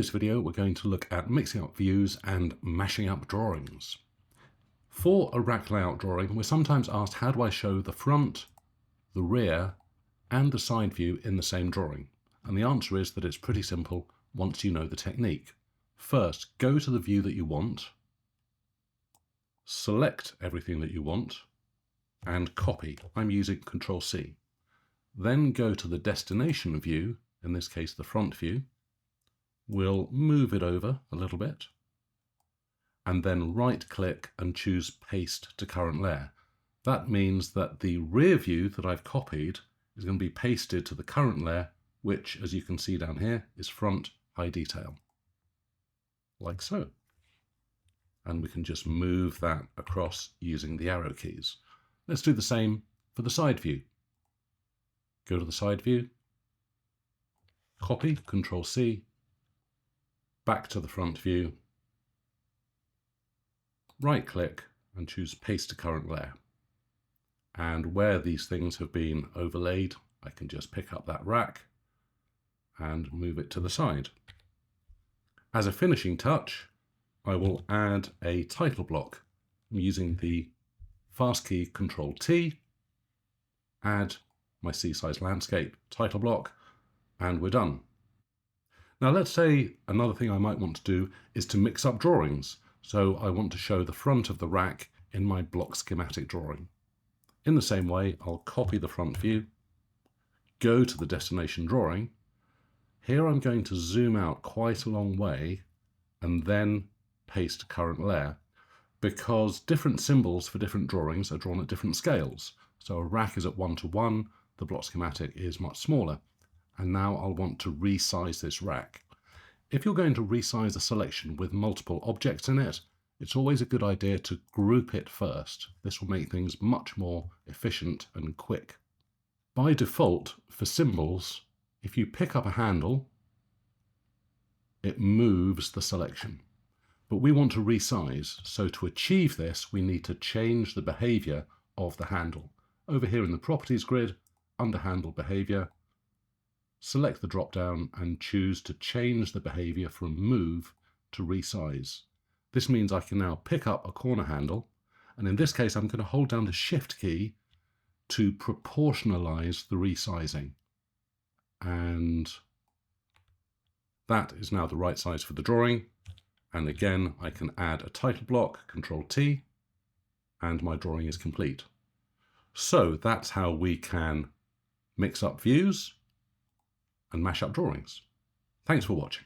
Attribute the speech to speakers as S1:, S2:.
S1: this video, we're going to look at mixing up views and mashing up drawings. For a rack layout drawing, we're sometimes asked, how do I show the front, the rear, and the side view in the same drawing? And the answer is that it's pretty simple once you know the technique. First, go to the view that you want, select everything that you want, and copy. I'm using Ctrl+C. Then go to the destination view, in this case the front view. We'll move it over a little bit, and then right-click and choose Paste to Current Layer. That means that the rear view that I've copied is going to be pasted to the current layer, which, as you can see down here, is Front High Detail, like so. And we can just move that across using the arrow keys. Let's do the same for the side view. Go to the side view, copy, Ctrl+C, back to the front view, right-click and choose Paste to Current Layer. And where these things have been overlaid, I can just pick up that rack and move it to the side. As a finishing touch, I will add a title block. I'm using the fast key Ctrl+T, add my Seaside Landscape title block, and we're done. Now let's say another thing I might want to do is to mix up drawings. So I want to show the front of the rack in my block schematic drawing. In the same way, I'll copy the front view, go to the destination drawing. Here I'm going to zoom out quite a long way and then paste to current layer, because different symbols for different drawings are drawn at different scales. So a rack is at 1:1, the block schematic is much smaller. And now I'll want to resize this rack. If you're going to resize a selection with multiple objects in it, it's always a good idea to group it first. This will make things much more efficient and quick. By default, for symbols, if you pick up a handle, it moves the selection. But we want to resize, so to achieve this, we need to change the behavior of the handle. Over here in the Properties grid, under Handle Behavior, select the drop-down and choose to change the behavior from Move to Resize. This means I can now pick up a corner handle, and in this case I'm going to hold down the Shift key to proportionalize the resizing. And that is now the right size for the drawing. And again, I can add a title block, Ctrl+T, and my drawing is complete. So that's how we can mix up views and mash up drawings. Thanks for watching.